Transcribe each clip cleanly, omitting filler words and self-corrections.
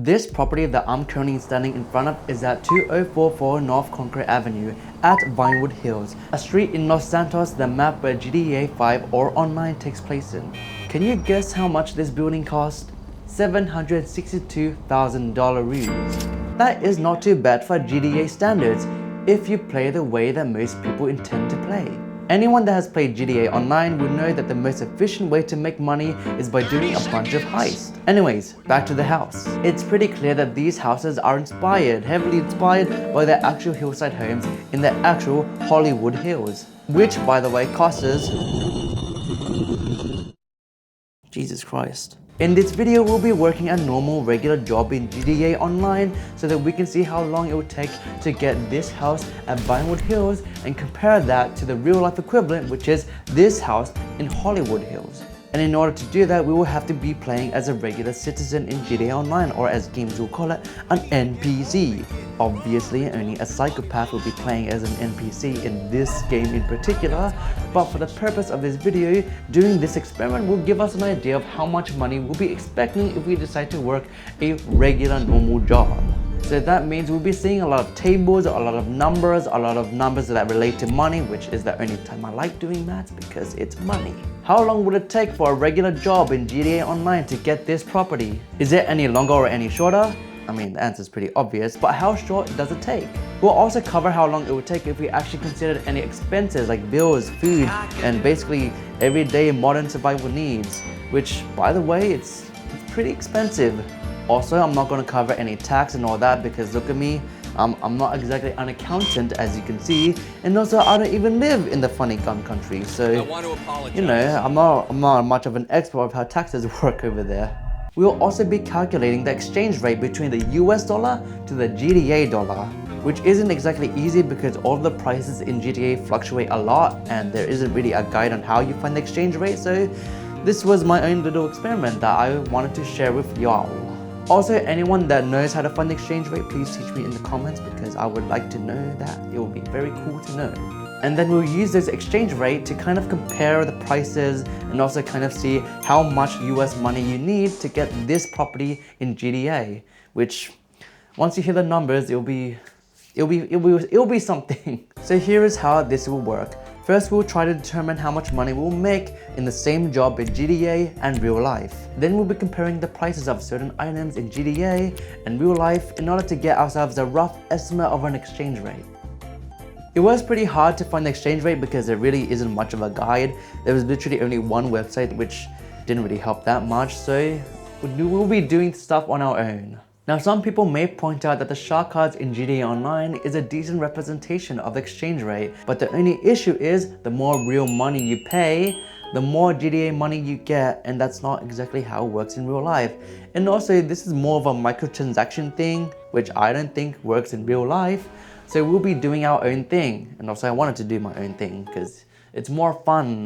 This property that I'm currently standing in front of is at 2044 North Concord Avenue at Vinewood Hills, a street in Los Santos, the map where GTA 5 or Online takes place in. Can you guess how much this building cost? $762,000. That is not too bad for GTA standards if you play the way that most people intend to play. Anyone that has played GTA Online would know that the most efficient way to make money is by doing a bunch of heists. Anyways, back to the house. It's pretty clear that these houses are heavily inspired by the actual hillside homes in the actual Hollywood Hills, which by the way costs Jesus Christ. In this video, we'll be working a normal regular job in GTA Online so that we can see how long it would take to get this house at Vinewood Hills and compare that to the real life equivalent, which is this house in Hollywood Hills. And in order to do that, we will have to be playing as a regular citizen in GTA Online, or as games will call it, an NPC. Obviously, only a psychopath will be playing as an NPC in this game in particular, but for the purpose of this video, doing this experiment will give us an idea of how much money we'll be expecting if we decide to work a regular normal job. So that means we'll be seeing a lot of tables, a lot of numbers that relate to money, which is the only time I like doing maths because it's money. How long would it take for a regular job in GTA Online to get this property? Is it any longer or any shorter? I mean, the answer is pretty obvious, but how short does it take? We'll also cover how long it would take if we actually considered any expenses like bills, food, and basically everyday modern survival needs, which, by the way, it's pretty expensive. Also, I'm not going to cover any tax and all that because look at me, I'm not exactly an accountant as you can see, and also I don't even live in the funny gun country, so I want to apologize. You know, I'm not much of an expert of how taxes work over there. We will also be calculating the exchange rate between the US dollar to the GTA dollar, which isn't exactly easy because all of the prices in GTA fluctuate a lot and there isn't really a guide on how you find the exchange rate, so this was my own little experiment that I wanted to share with y'all. Also, anyone that knows how to find the exchange rate, please teach me in the comments because I would like to know that. It would be very cool to know. And then we'll use this exchange rate to kind of compare the prices and also kind of see how much US money you need to get this property in GTA, which once you hear the numbers, it'll be something. So here is how this will work. First, we'll try to determine how much money we'll make in the same job in GTA and real life. Then we'll be comparing the prices of certain items in GTA and real life in order to get ourselves a rough estimate of an exchange rate. It was pretty hard to find the exchange rate because there really isn't much of a guide. There was literally only one website which didn't really help that much, so we'll be doing stuff on our own. Now, some people may point out that the shark cards in GTA Online is a decent representation of the exchange rate, but the only issue is the more real money you pay, the more GTA money you get, and that's not exactly how it works in real life. And also, this is more of a microtransaction thing, which I don't think works in real life, so we'll be doing our own thing. And also, I wanted to do my own thing because it's more fun.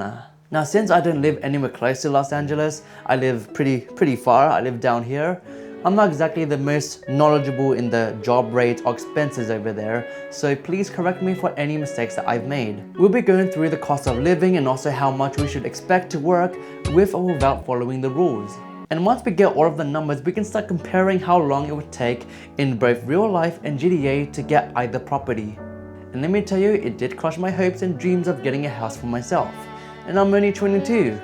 Now, since I don't live anywhere close to Los Angeles, I live pretty far, I live down here. I'm not exactly the most knowledgeable in the job rates or expenses over there, so please correct me for any mistakes that I've made. We'll be going through the cost of living and also how much we should expect to work with or without following the rules. And once we get all of the numbers, we can start comparing how long it would take in both real life and GTA to get either property. And let me tell you, it did crush my hopes and dreams of getting a house for myself. And I'm only 22.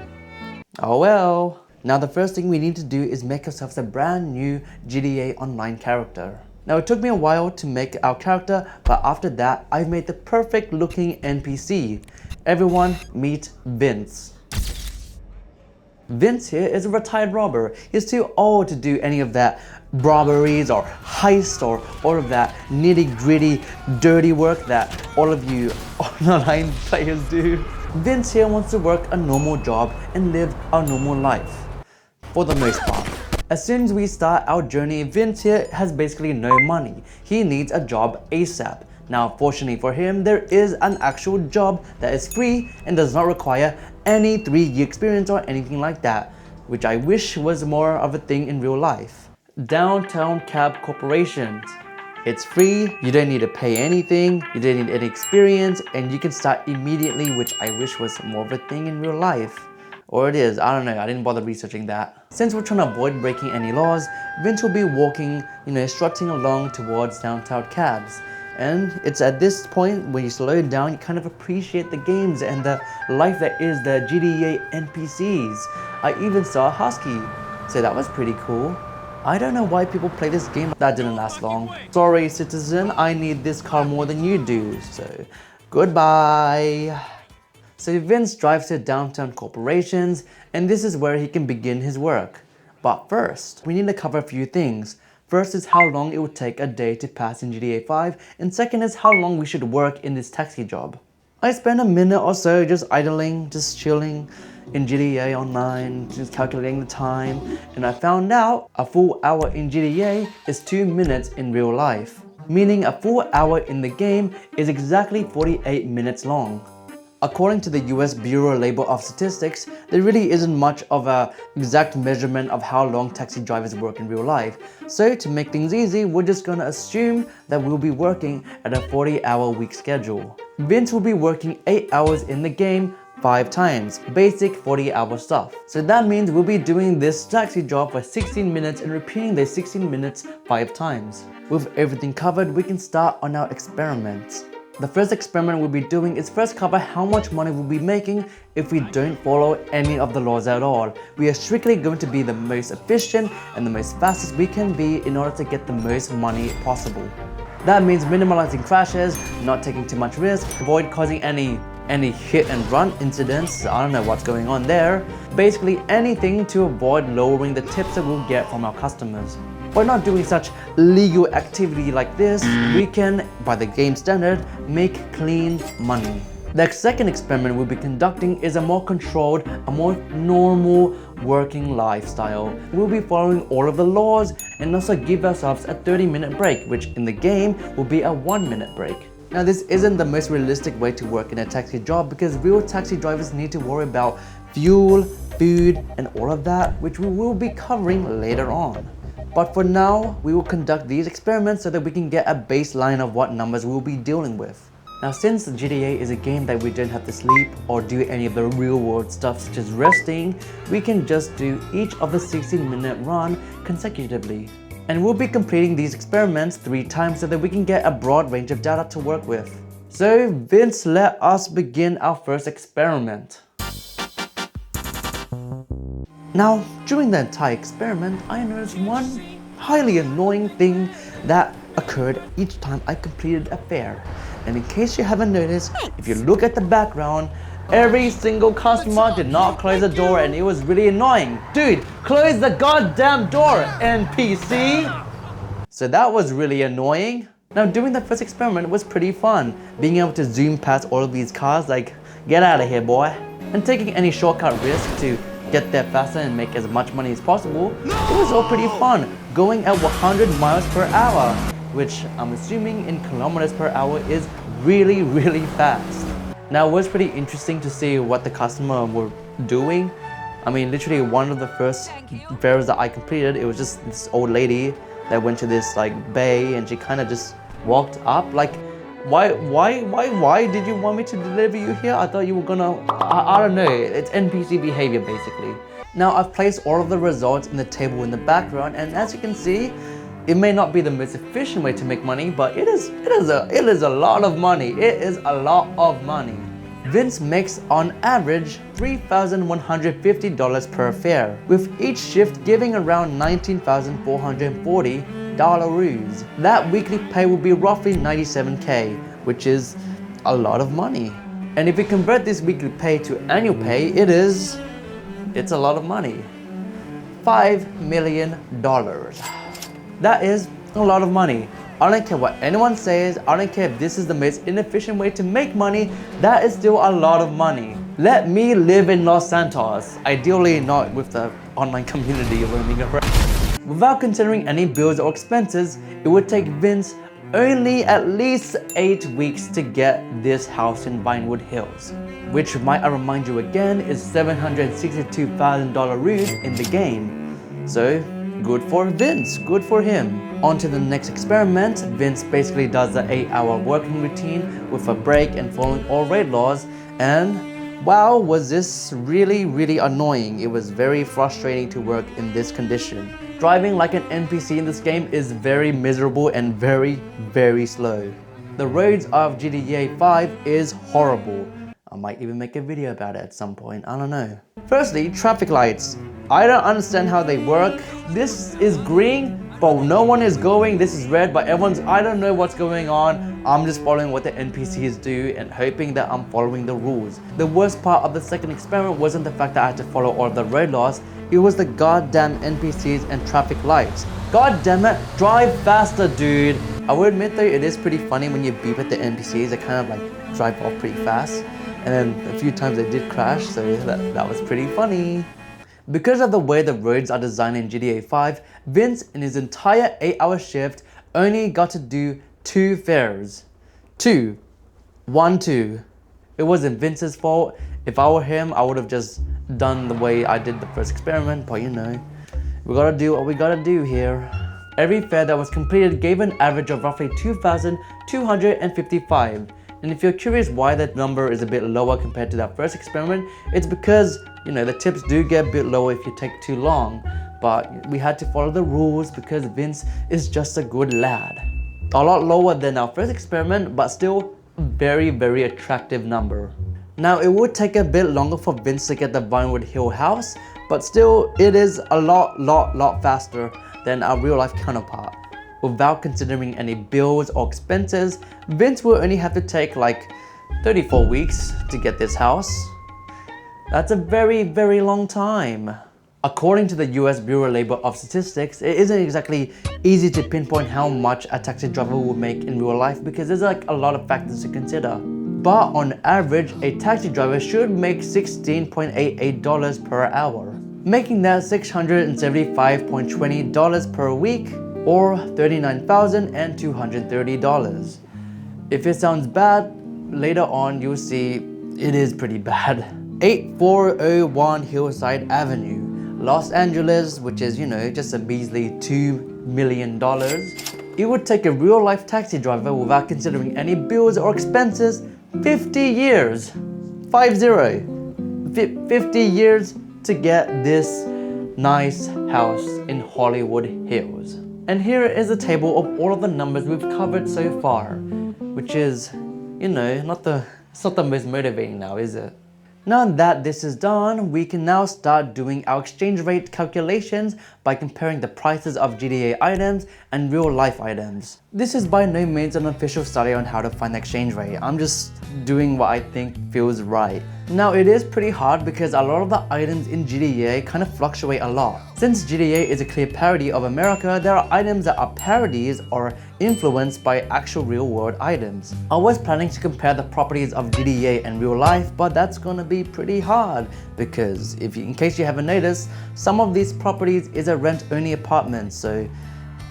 Oh well. Now the first thing we need to do is make ourselves a brand new GTA Online character. Now it took me a while to make our character, but after that I've made the perfect looking NPC. Everyone meet Vince. Vince here is a retired robber. He's too old to do any of that robberies or heist or all of that nitty gritty dirty work that all of you online players do. Vince here wants to work a normal job and live a normal life. For the most part. As soon as we start our journey, Vince here has basically no money. He needs a job ASAP. Now, fortunately for him, there is an actual job that is free and does not require any 3-year experience or anything like that, which I wish was more of a thing in real life. Downtown Cab Corporation. It's free, you don't need to pay anything, you don't need any experience, and you can start immediately, which I wish was more of a thing in real life. Or it is, I don't know, I didn't bother researching that. Since we're trying to avoid breaking any laws, Vince will be walking, strutting along towards downtown cabs. And it's at this point when you slow down, you kind of appreciate the games and the life that is the GTA NPCs. I even saw a husky, so that was pretty cool. I don't know why people play this game. That didn't last long. Sorry, citizen, I need this car more than you do, so goodbye. So Vince drives to downtown corporations, and this is where he can begin his work. But first, we need to cover a few things. First is how long it would take a day to pass in GTA 5, and second is how long we should work in this taxi job. I spent a minute or so just idling, just chilling in GTA Online, just calculating the time, and I found out a full hour in GTA is 2 minutes in real life. Meaning a full hour in the game is exactly 48 minutes long. According to the US Bureau of Labor of Statistics, there really isn't much of an exact measurement of how long taxi drivers work in real life. So to make things easy, we're just gonna assume that we'll be working at a 40-hour week schedule. Vince will be working 8 hours in the game 5 times, basic 40-hour stuff. So that means we'll be doing this taxi job for 16 minutes and repeating the 16 minutes 5 times. With everything covered, we can start on our experiments. The first experiment we'll be doing is first cover how much money we'll be making if we don't follow any of the laws at all. We are strictly going to be the most efficient and the most fastest we can be in order to get the most money possible. That means minimalizing crashes, not taking too much risk, avoid causing any hit and run incidents. I don't know what's going on there. Basically anything to avoid lowering the tips that we'll get from our customers. By not doing such legal activity like this, we can, by the game standard, make clean money. The second experiment we'll be conducting is a more controlled, a more normal working lifestyle. We'll be following all of the laws and also give ourselves a 30-minute break, which in the game will be a 1-minute break. Now this isn't the most realistic way to work in a taxi job because real taxi drivers need to worry about fuel, food, and all of that, which we will be covering later on. But for now, we will conduct these experiments so that we can get a baseline of what numbers we'll be dealing with. Now since GTA is a game that we don't have to sleep or do any of the real world stuff such as resting, we can just do each of the 16-minute run consecutively. And we'll be completing these experiments 3 times so that we can get a broad range of data to work with. So Vince, let us begin our first experiment. Now, during the entire experiment, I noticed one highly annoying thing that occurred each time I completed a fare. And in case you haven't noticed, if you look at the background, every single customer did not close the door and it was really annoying. Dude, close the goddamn door, NPC! So that was really annoying. Now doing the first experiment was pretty fun. Being able to zoom past all of these cars like, get out of here boy. And taking any shortcut risk to get there faster and make as much money as possible, it was all pretty fun. Going at 100 miles per hour, which I'm assuming in kilometers per hour is really, really fast. Now it was pretty interesting to see what the customer were doing. I mean, literally one of the first fares that I completed, it was just this old lady that went to this like bay and she kind of just walked up like, why did you want me to deliver you here? I thought you were gonna, I don't know, it's NPC behavior basically. Now I've placed all of the results in the table in the background, and as you can see, it may not be the most efficient way to make money, but it is a lot of money. It is a lot of money. Vince makes on average $3,150 per fare, with each shift giving around $19,440. That weekly pay will be roughly $97K, which is a lot of money. And if we convert this weekly pay to annual pay, it's a lot of money. $5 million. That is a lot of money. I don't care what anyone says, I don't care if this is the most inefficient way to make money, that is still a lot of money. Let me live in Los Santos, ideally not with the online community roaming around. Without considering any bills or expenses, it would take Vince only at least 8 weeks to get this house in Vinewood Hills, which might I remind you again is $762,000 in the game. So good for Vince, good for him. On to the next experiment. Vince basically does the 8-hour working routine with a break and following all raid laws, and Wow, was this really annoying. It was very frustrating to work in this condition. Driving like an NPC in this game is very miserable and very slow. The roads of GTA 5 is horrible. I might even make a video about it at some point, I don't know. Firstly, traffic lights. I don't understand how they work. This is green, but no one is going. This is red, but I don't know what's going on. I'm just following what the NPCs do and hoping that I'm following the rules. The worst part of the second experiment wasn't the fact that I had to follow all of the road laws. It was the goddamn NPCs and traffic lights. God damn it, drive faster, dude. I will admit though, it is pretty funny when you beep at the NPCs. They kind of like drive off pretty fast. And then a few times they did crash, so that was pretty funny. Because of the way the roads are designed in GTA 5, Vince in his entire 8-hour shift only got to do 2 fares. 2. 1, 2. It wasn't Vince's fault. If I were him, I would have just done the way I did the first experiment, but you know, we gotta do what we gotta do here. Every fare that was completed gave an average of roughly 2,255. And if you're curious why that number is a bit lower compared to that first experiment, it's because, you know, the tips do get a bit lower if you take too long. But we had to follow the rules because Vince is just a good lad. A lot lower than our first experiment, but still a very attractive number. Now it would take a bit longer for Vince to get the Vinewood Hill house, but still it is a lot faster than our real life counterpart. Without considering any bills or expenses, Vince will only have to take like 34 weeks to get this house. That's a very long time. According to the US Bureau Labor of Statistics, it isn't exactly easy to pinpoint how much a taxi driver will make in real life because there's like a lot of factors to consider. But on average, a taxi driver should make $16.88 per hour, making that $675.20 per week, or $39,230. If it sounds bad, later on you'll see it is pretty bad. 8401 Hillside Avenue, Los Angeles, which is, you know, just a measly $2 million. It would take a real life taxi driver without considering any bills or expenses 50 years. 50 years to get this nice house in Hollywood Hills. And here is a table of all of the numbers we've covered so far, which is, you know, it's not the most motivating now, is it? Now that this is done, we can now start doing our exchange rate calculations by comparing the prices of GTA items and real life items. This is by no means an official study on how to find the exchange rate. I'm just doing what I think feels right. Now it is pretty hard because a lot of the items in GTA kind of fluctuate a lot. Since GTA is a clear parody of America, there are items that are parodies or influenced by actual real world items. I was planning to compare the properties of GTA and real life, but that's gonna be pretty hard because in case you haven't noticed, some of these properties is a rent-only apartment, so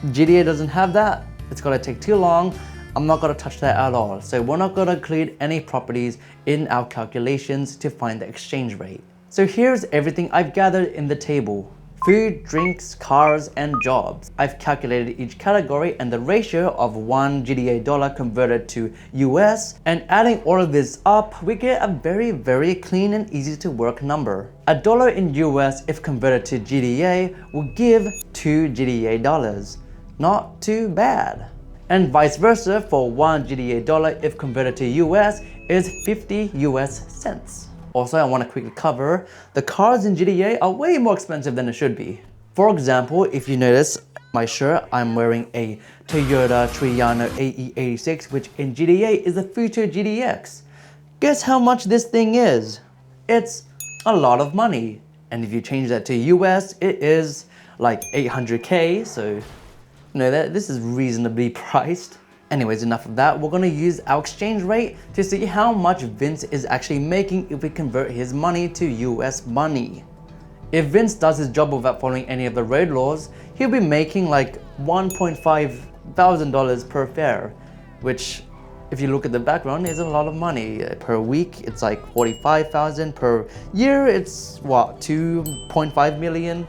GTA doesn't have that. It's gonna take too long. I'm not gonna touch that at all. So we're not gonna include any properties in our calculations to find the exchange rate. So here's everything I've gathered in the table. Food, drinks, cars, and jobs. I've calculated each category and the ratio of one GTA dollar converted to US, and adding all of this up, we get a very clean and easy to work number. $1 in US if converted to GTA will give 2 GTA dollars. Not too bad. And vice versa for 1 GTA dollar if converted to US is 50 US cents. Also, I want to quickly cover, the cars in GTA are way more expensive than it should be. For example, if you notice my shirt, I'm wearing a Toyota Triano AE86, which in GTA is a future GDX. Guess how much this thing is? It's a lot of money. And if you change that to US, it is like 800K, so you know that this is reasonably priced. Anyways, enough of that. We're gonna use our exchange rate to see how much Vince is actually making if we convert his money to US money. If Vince does his job without following any of the road laws, he'll be making like $1.5 thousand per fare, which if you look at the background is a lot of money. Per week, it's like 45,000. Per year, it's what, 2.5 million,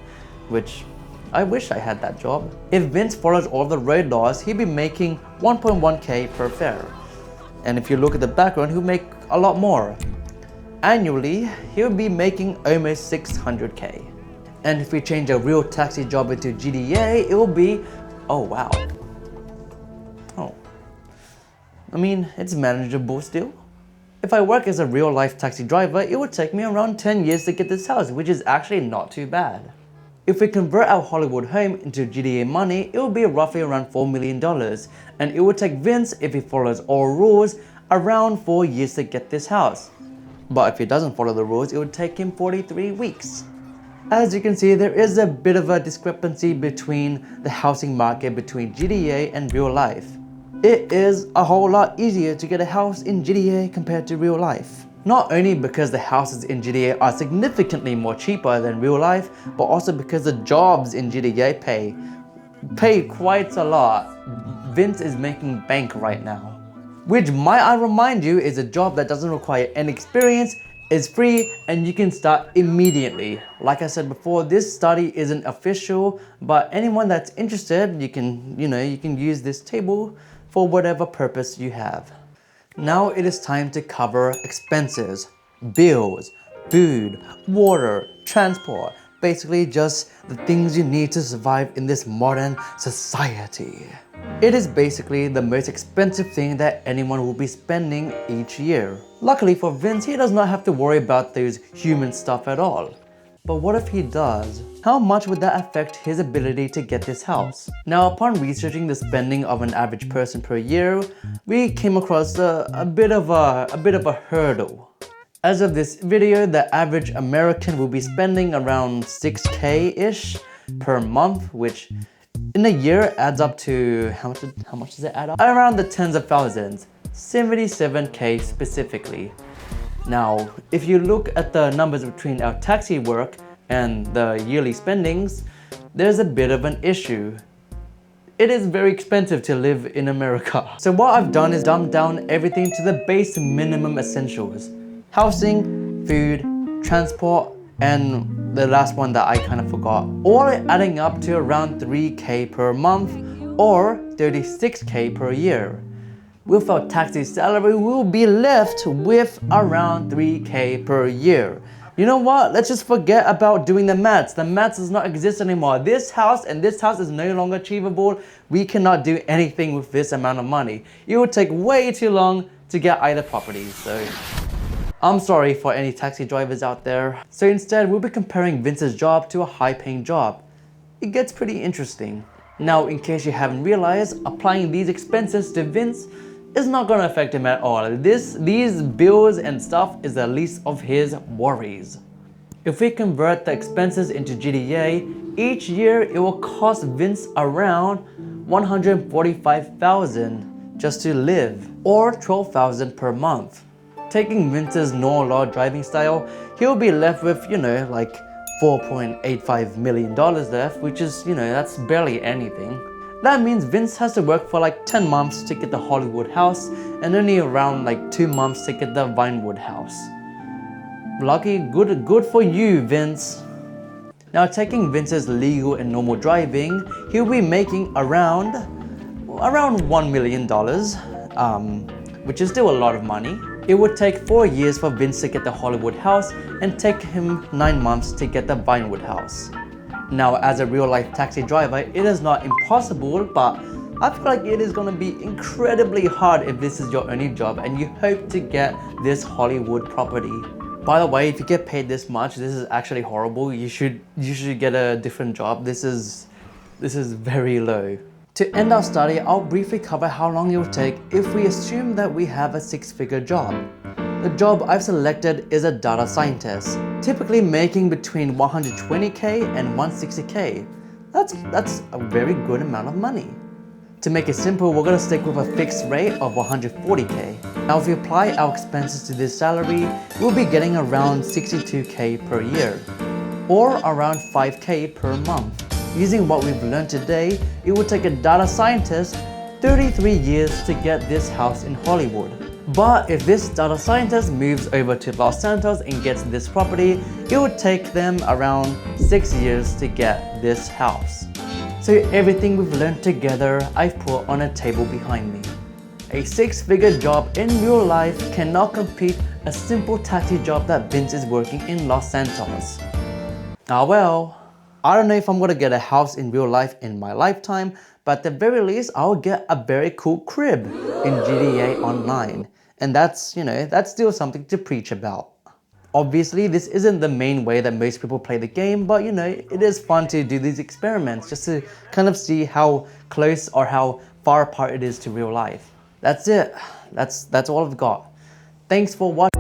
which I wish I had that job. If Vince follows all the road laws, he'd be making 1.1K per fare. And if you look at the background, he'll make a lot more. annually, he'll be making almost 600k. And if we change a real taxi job into GTA, it will be, oh wow. Oh. I mean, it's manageable still. If I work as a real life taxi driver, it would take me around 10 years to get this house, which is actually not too bad. If we convert our Hollywood home into GTA money, it will be roughly around $4 million. And it would take Vince, if he follows all rules, around 4 years to get this house. But if he doesn't follow the rules, it would take him 43 weeks. As you can see, there is a bit of a discrepancy between the housing market between GTA and real life. It is a whole lot easier to get a house in GTA compared to real life. Not only because the houses in GTA are significantly more cheaper than real life, but also because the jobs in GTA pay quite a lot. Vince is making bank right now. Which, might I remind you, is a job that doesn't require any experience, is free, and you can start immediately. Like I said before, this study isn't official, but anyone that's interested, you can use this table for whatever purpose you have. Now it is time to cover expenses, bills, food, water, transport, basically just the things you need to survive in this modern society. It is basically the most expensive thing that anyone will be spending each year. Luckily for Vince, he does not have to worry about those human stuff at all. But what if he does? How much would that affect his ability to get this house? Now, upon researching the spending of an average person per year, we came across a bit of a hurdle. As of this video, the average American will be spending around 6k-ish per month, which in a year adds up to, how much does it add up? Around the tens of thousands, 77k specifically. Now, if you look at the numbers between our taxi work and the yearly spendings, there's a bit of an issue. It is very expensive to live in America. So what I've done is dumb down everything to the base minimum essentials. Housing, food, transport, and the last one that I kind of forgot. All adding up to around 3k per month or 36k per year. With our taxi salary, we'll be left with around 3k per year. You know what? Let's just forget about doing the maths. The maths does not exist anymore. This house and this house is no longer achievable. We cannot do anything with this amount of money. It would take way too long to get either property. So I'm sorry for any taxi drivers out there. So instead, we'll be comparing Vince's job to a high-paying job. It gets pretty interesting. Now, in case you haven't realized, applying these expenses to Vince is not going to affect him at all. These bills and stuff is the least of his worries. If we convert the expenses into GTA, each year it will cost Vince around $145,000 just to live, or $12,000 per month. Taking Vince's no law driving style, he'll be left with, like $4.85 million left, which is, that's barely anything. That means Vince has to work for like 10 months to get the Hollywood house and only around like 2 months to get the Vinewood house. Lucky, good for you, Vince. Now, taking Vince's legal and normal driving, he'll be making around $1 million, which is still a lot of money. It would take 4 years for Vince to get the Hollywood house and take him 9 months to get the Vinewood house. Now, as a real-life taxi driver, it is not impossible, but I feel like it is going to be incredibly hard if this is your only job and you hope to get this Hollywood property. By the way, if you get paid this much, this is actually horrible. You should get a different job. This is very low. To end our study, I'll briefly cover how long it will take if we assume that we have a 6-figure job. The job I've selected is a data scientist, typically making between 120k and 160k. That's a very good amount of money. To make it simple, we're gonna stick with a fixed rate of 140k. Now, if we apply our expenses to this salary, we'll be getting around 62k per year, or around 5k per month. Using what we've learned today, it would take a data scientist 33 years to get this house in Hollywood. But if this data scientist moves over to Los Santos and gets this property, it would take them around 6 years to get this house. So everything we've learned together, I've put on a table behind me. A 6-figure job in real life cannot compete a simple taxi job that Vince is working in Los Santos. Ah well, I don't know if I'm gonna get a house in real life in my lifetime, but at the very least, I'll get a very cool crib in GTA Online. And that's, that's still something to preach about. Obviously, this isn't the main way that most people play the game, but it is fun to do these experiments just to kind of see how close or how far apart it is to real life. That's it. That's all I've got. Thanks for watching.